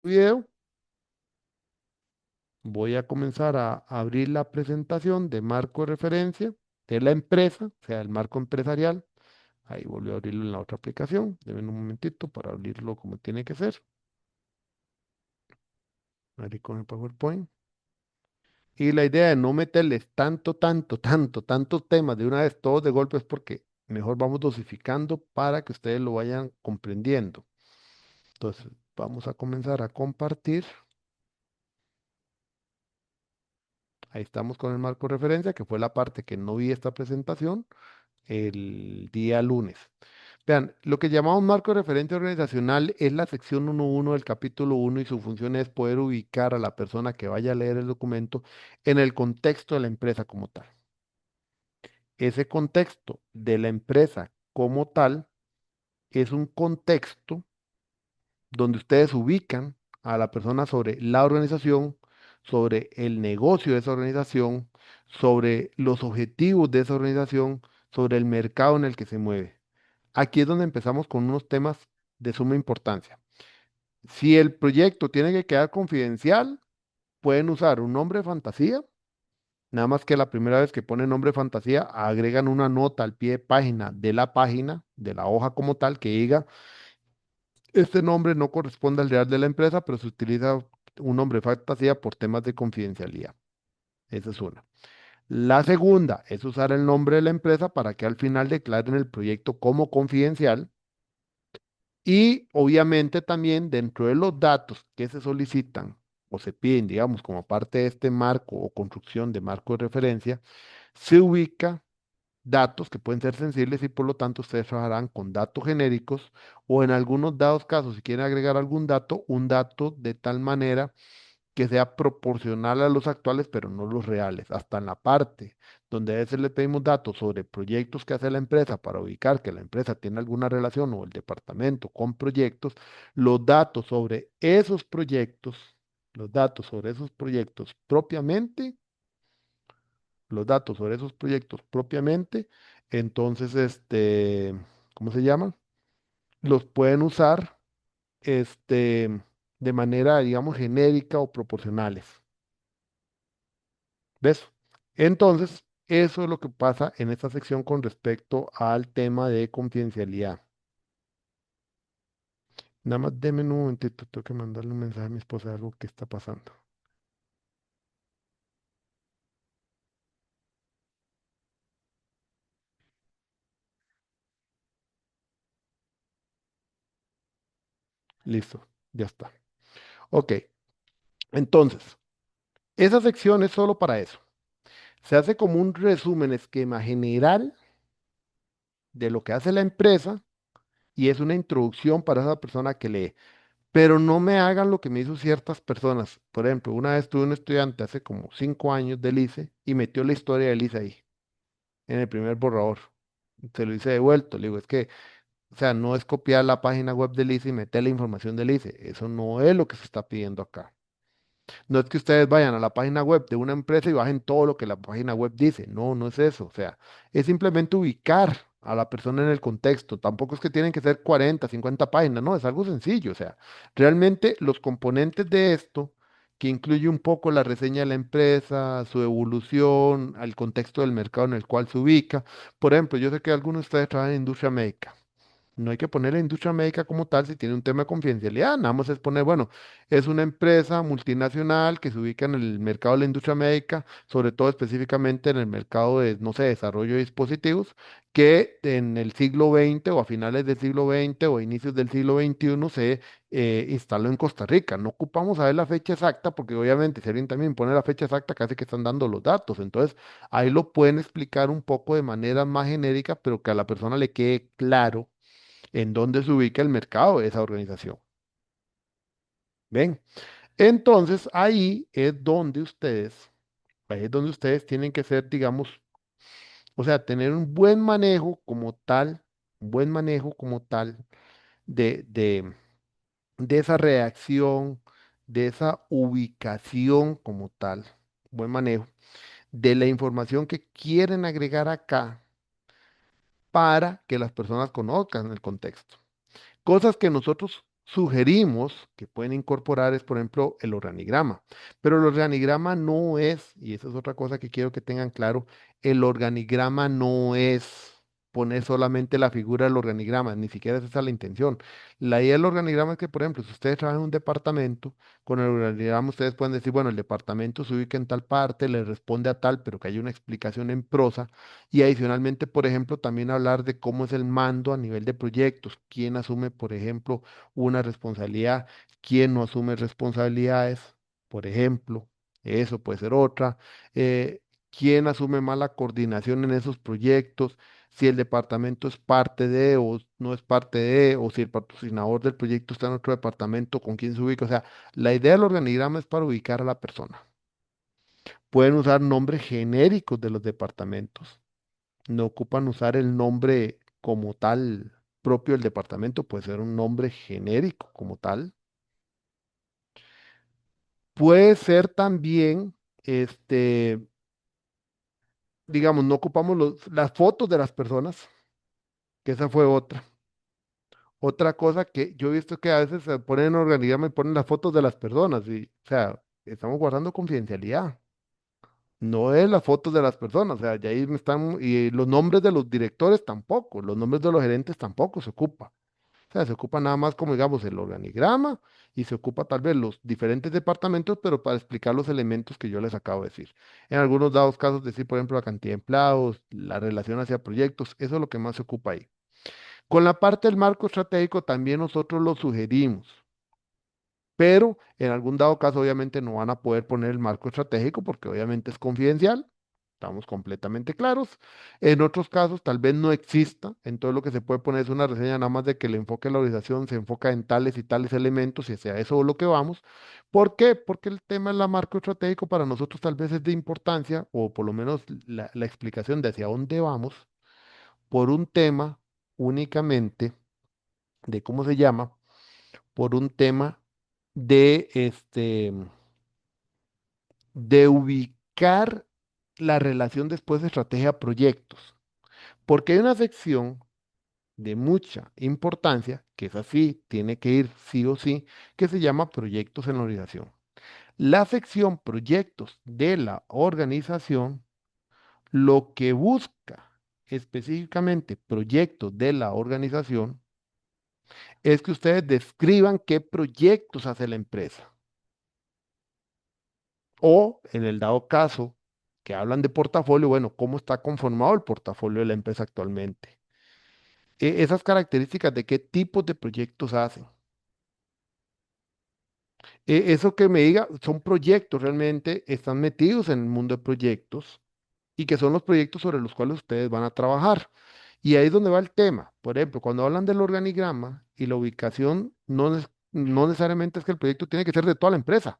Video. Voy a comenzar a abrir la presentación de marco de referencia de la empresa, o sea, el marco empresarial. Ahí volví a abrirlo en la otra aplicación. Deben un momentito para abrirlo como tiene que ser. Abrir con el PowerPoint. Y la idea de no meterles tantos temas de una vez, todos de golpe, es porque mejor vamos dosificando para que ustedes lo vayan comprendiendo. Entonces, vamos a comenzar a compartir. Ahí estamos con el marco de referencia, que fue la parte que no vi esta presentación el día lunes. Vean, lo que llamamos marco de referencia organizacional es la sección 1.1 del capítulo 1 y su función es poder ubicar a la persona que vaya a leer el documento en el contexto de la empresa como tal. Ese contexto de la empresa como tal es un contexto donde ustedes ubican a la persona sobre la organización, sobre el negocio de esa organización, sobre los objetivos de esa organización, sobre el mercado en el que se mueve. Aquí es donde empezamos con unos temas de suma importancia. Si el proyecto tiene que quedar confidencial, pueden usar un nombre de fantasía, nada más que la primera vez que ponen nombre de fantasía, agregan una nota al pie de página, de la hoja como tal, que diga, este nombre no corresponde al real de la empresa, pero se utiliza un nombre de fantasía por temas de confidencialidad. Esa es una. La segunda es usar el nombre de la empresa para que al final declaren el proyecto como confidencial. Y obviamente también dentro de los datos que se solicitan o se piden, digamos, como parte de este marco o construcción de marco de referencia, se ubica datos que pueden ser sensibles y por lo tanto ustedes trabajarán con datos genéricos o en algunos dados casos, si quieren agregar algún dato, un dato de tal manera que sea proporcional a los actuales, pero no los reales. Hasta en la parte donde a veces le pedimos datos sobre proyectos que hace la empresa para ubicar que la empresa tiene alguna relación o el departamento con proyectos, los datos sobre esos proyectos, los datos sobre esos proyectos propiamente, los datos sobre esos proyectos propiamente, entonces, ¿cómo se llaman? Los pueden usar, de manera, digamos, genérica o proporcionales. ¿Ves? Entonces, eso es lo que pasa en esta sección con respecto al tema de confidencialidad. Nada más denme un momentito, tengo que mandarle un mensaje a mi esposa de algo que está pasando. Listo, ya está. Ok, entonces, esa sección es solo para eso. Se hace como un resumen, esquema general de lo que hace la empresa y es una introducción para esa persona que lee. Pero no me hagan lo que me hizo ciertas personas. Por ejemplo, una vez tuve un estudiante hace como 5 años del ICE y metió la historia del ICE ahí, en el primer borrador. Se lo hice devuelto. Le digo, es que, o sea, no es copiar la página web del ICE y meter la información del ICE. Eso no es lo que se está pidiendo acá. No es que ustedes vayan a la página web de una empresa y bajen todo lo que la página web dice. No, no es eso. O sea, es simplemente ubicar a la persona en el contexto. Tampoco es que tienen que ser 40, 50 páginas. No, es algo sencillo. O sea, realmente los componentes de esto, que incluye un poco la reseña de la empresa, su evolución, al contexto del mercado en el cual se ubica. Por ejemplo, yo sé que algunos de ustedes trabajan en industria médica. No hay que poner la industria médica como tal si tiene un tema de confidencialidad. Nada más es poner, bueno, es una empresa multinacional que se ubica en el mercado de la industria médica, sobre todo específicamente en el mercado de, no sé, desarrollo de dispositivos, que en el siglo XX o a finales del siglo XX o a inicios del siglo XXI se instaló en Costa Rica. No ocupamos saber la fecha exacta porque obviamente si alguien también pone la fecha exacta, casi que están dando los datos. Entonces, ahí lo pueden explicar un poco de manera más genérica, pero que a la persona le quede claro en dónde se ubica el mercado de esa organización. ¿Ven? Entonces ahí es donde ustedes tienen que ser, digamos, o sea, tener un buen manejo como tal, un buen manejo como tal de, de, de esa reacción, de esa ubicación como tal, buen manejo de la información que quieren agregar acá para que las personas conozcan el contexto. Cosas que nosotros sugerimos que pueden incorporar es, por ejemplo, el organigrama. Pero el organigrama no es, y esa es otra cosa que quiero que tengan claro, el organigrama no es poner solamente la figura del organigrama, ni siquiera es esa la intención. La idea del organigrama es que, por ejemplo, si ustedes trabajan en un departamento, con el organigrama ustedes pueden decir, bueno, el departamento se ubica en tal parte, le responde a tal, pero que haya una explicación en prosa. Y adicionalmente, por ejemplo, también hablar de cómo es el mando a nivel de proyectos, quién asume, por ejemplo, una responsabilidad, quién no asume responsabilidades, por ejemplo, eso puede ser otra, quién asume más la coordinación en esos proyectos, si el departamento es parte de o no es parte de, o si el patrocinador del proyecto está en otro departamento, con quién se ubica. O sea, la idea del organigrama es para ubicar a la persona. Pueden usar nombres genéricos de los departamentos. No ocupan usar el nombre como tal propio del departamento, puede ser un nombre genérico como tal. Puede ser también, este, digamos, no ocupamos las fotos de las personas, que esa fue otra. Otra cosa que yo he visto que a veces se ponen en organigrama y ponen las fotos de las personas, y, o sea, estamos guardando confidencialidad. No es las fotos de las personas, o sea, ya ahí me están, y los nombres de los directores tampoco, los nombres de los gerentes tampoco se ocupa. O sea, se ocupa nada más como, digamos, el organigrama y se ocupa tal vez los diferentes departamentos, pero para explicar los elementos que yo les acabo de decir. En algunos dados casos, decir, por ejemplo, la cantidad de empleados, la relación hacia proyectos, eso es lo que más se ocupa ahí. Con la parte del marco estratégico también nosotros lo sugerimos, pero en algún dado caso obviamente no van a poder poner el marco estratégico porque obviamente es confidencial, estamos completamente claros. En otros casos tal vez no exista, entonces lo que se puede poner es una reseña nada más de que el enfoque de la organización se enfoca en tales y tales elementos y hacia eso es lo que vamos. ¿Por qué? Porque el tema del marco estratégico para nosotros tal vez es de importancia, o por lo menos la explicación de hacia dónde vamos, por un tema únicamente de cómo se llama, por un tema de de ubicar la relación después de estrategia-proyectos, porque hay una sección de mucha importancia, que es así, tiene que ir sí o sí, que se llama proyectos en la organización. La sección proyectos de la organización lo que busca específicamente proyectos de la organización es que ustedes describan qué proyectos hace la empresa. O en el dado caso que hablan de portafolio, bueno, ¿cómo está conformado el portafolio de la empresa actualmente? Esas características de qué tipos de proyectos hacen. Eso que me diga, son proyectos realmente, están metidos en el mundo de proyectos y que son los proyectos sobre los cuales ustedes van a trabajar. Y ahí es donde va el tema. Por ejemplo, cuando hablan del organigrama y la ubicación, no necesariamente es que el proyecto tiene que ser de toda la empresa.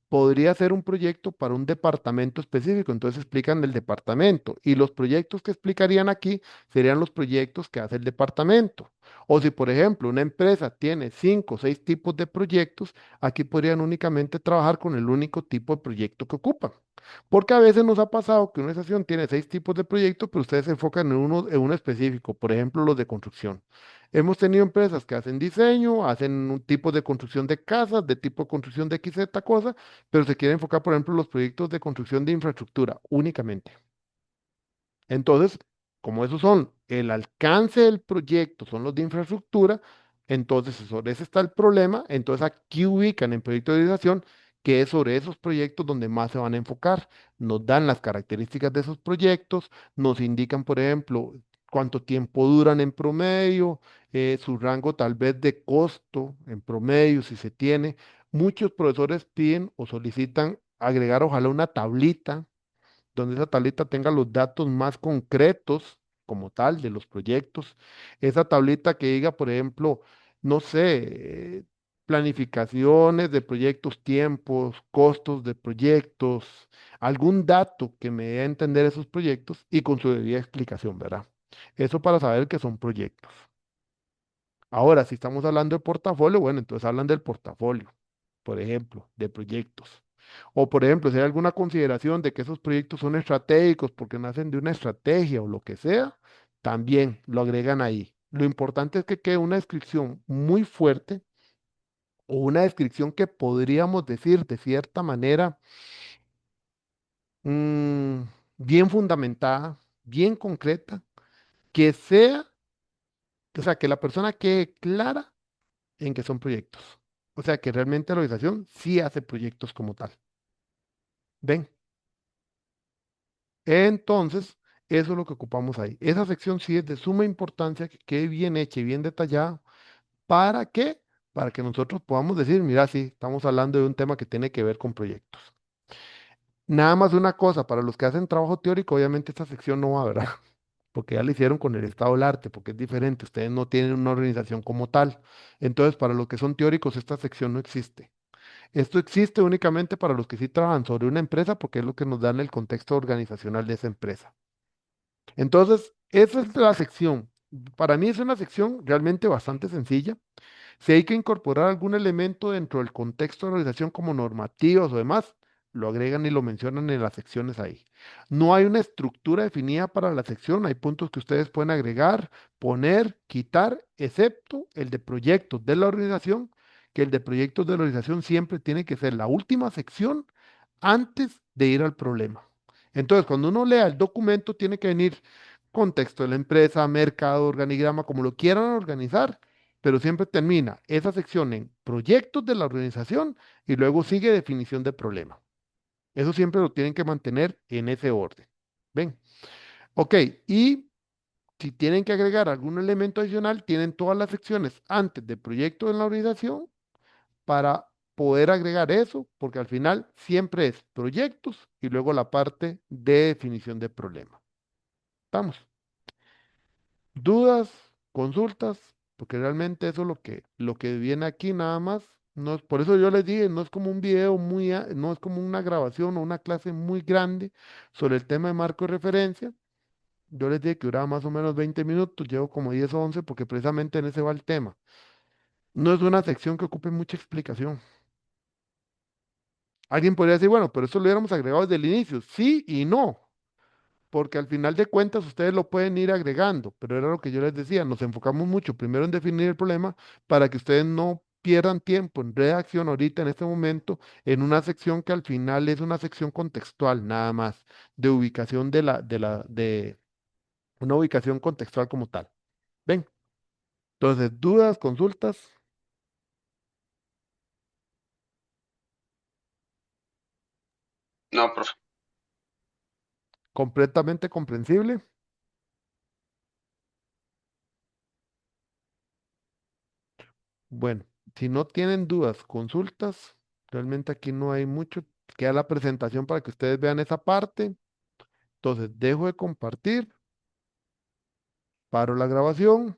Podría ser un proyecto para un departamento específico, entonces explican el departamento y los proyectos que explicarían aquí serían los proyectos que hace el departamento. O si, por ejemplo, una empresa tiene 5 o 6 tipos de proyectos, aquí podrían únicamente trabajar con el único tipo de proyecto que ocupan. Porque a veces nos ha pasado que una organización tiene 6 tipos de proyectos, pero ustedes se enfocan en uno específico, por ejemplo, los de construcción. Hemos tenido empresas que hacen diseño, hacen un tipo de construcción de casas, de tipo de construcción de X, Z cosa, pero se quiere enfocar, por ejemplo, en los proyectos de construcción de infraestructura únicamente. Entonces, como esos son el alcance del proyecto, son los de infraestructura, entonces sobre ese está el problema. Entonces aquí ubican en proyecto de organización que es sobre esos proyectos donde más se van a enfocar. Nos dan las características de esos proyectos, nos indican, por ejemplo, cuánto tiempo duran en promedio, su rango tal vez de costo en promedio, si se tiene. Muchos profesores piden o solicitan agregar ojalá una tablita donde esa tablita tenga los datos más concretos como tal de los proyectos. Esa tablita que diga, por ejemplo, no sé, planificaciones de proyectos, tiempos, costos de proyectos, algún dato que me dé a entender esos proyectos y con su debida explicación, ¿verdad? Eso para saber que son proyectos. Ahora, si estamos hablando de portafolio, bueno, entonces hablan del portafolio, por ejemplo, de proyectos. O, por ejemplo, si hay alguna consideración de que esos proyectos son estratégicos porque nacen de una estrategia o lo que sea, también lo agregan ahí. Lo importante es que quede una descripción muy fuerte o una descripción que podríamos decir de cierta manera mm, bien fundamentada, bien concreta, que sea, o sea, que la persona quede clara en que son proyectos. O sea, que realmente la organización sí hace proyectos como tal. ¿Ven? Entonces, eso es lo que ocupamos ahí. Esa sección sí es de suma importancia que quede bien hecha y bien detallada. ¿Para qué? Para que nosotros podamos decir, mira, sí, estamos hablando de un tema que tiene que ver con proyectos. Nada más una cosa, para los que hacen trabajo teórico, obviamente esta sección no va, ¿verdad? Porque ya lo hicieron con el estado del arte, porque es diferente, ustedes no tienen una organización como tal. Entonces, para los que son teóricos, esta sección no existe. Esto existe únicamente para los que sí trabajan sobre una empresa, porque es lo que nos dan el contexto organizacional de esa empresa. Entonces, esa es la sección. Para mí es una sección realmente bastante sencilla. Si hay que incorporar algún elemento dentro del contexto de la organización como normativas o demás, lo agregan y lo mencionan en las secciones ahí. No hay una estructura definida para la sección, hay puntos que ustedes pueden agregar, poner, quitar, excepto el de proyectos de la organización, que el de proyectos de la organización siempre tiene que ser la última sección antes de ir al problema. Entonces, cuando uno lea el documento, tiene que venir contexto de la empresa, mercado, organigrama, como lo quieran organizar, pero siempre termina esa sección en proyectos de la organización y luego sigue definición de problema. Eso siempre lo tienen que mantener en ese orden. ¿Ven? Ok, y si tienen que agregar algún elemento adicional, tienen todas las secciones antes de proyecto en la organización para poder agregar eso, porque al final siempre es proyectos y luego la parte de definición de problema. ¿Estamos? ¿Dudas? ¿Consultas? Porque realmente eso es lo que viene aquí nada más. No, por eso yo les dije, no es como un video muy, no es como una grabación o una clase muy grande sobre el tema de marco de referencia. Yo les dije que duraba más o menos 20 minutos, llevo como 10 o 11 porque precisamente en ese va el tema. No es una sección que ocupe mucha explicación. Alguien podría decir, bueno, pero eso lo hubiéramos agregado desde el inicio. Sí y no, porque al final de cuentas ustedes lo pueden ir agregando, pero era lo que yo les decía, nos enfocamos mucho primero en definir el problema para que ustedes no pierdan tiempo en redacción ahorita en este momento en una sección que al final es una sección contextual nada más, de ubicación de una ubicación contextual como tal. ¿Ven? Entonces, dudas, consultas, No, profe. completamente comprensible. Bueno, si no tienen dudas, consultas, realmente aquí no hay mucho. Queda la presentación para que ustedes vean esa parte. Entonces, dejo de compartir, paro la grabación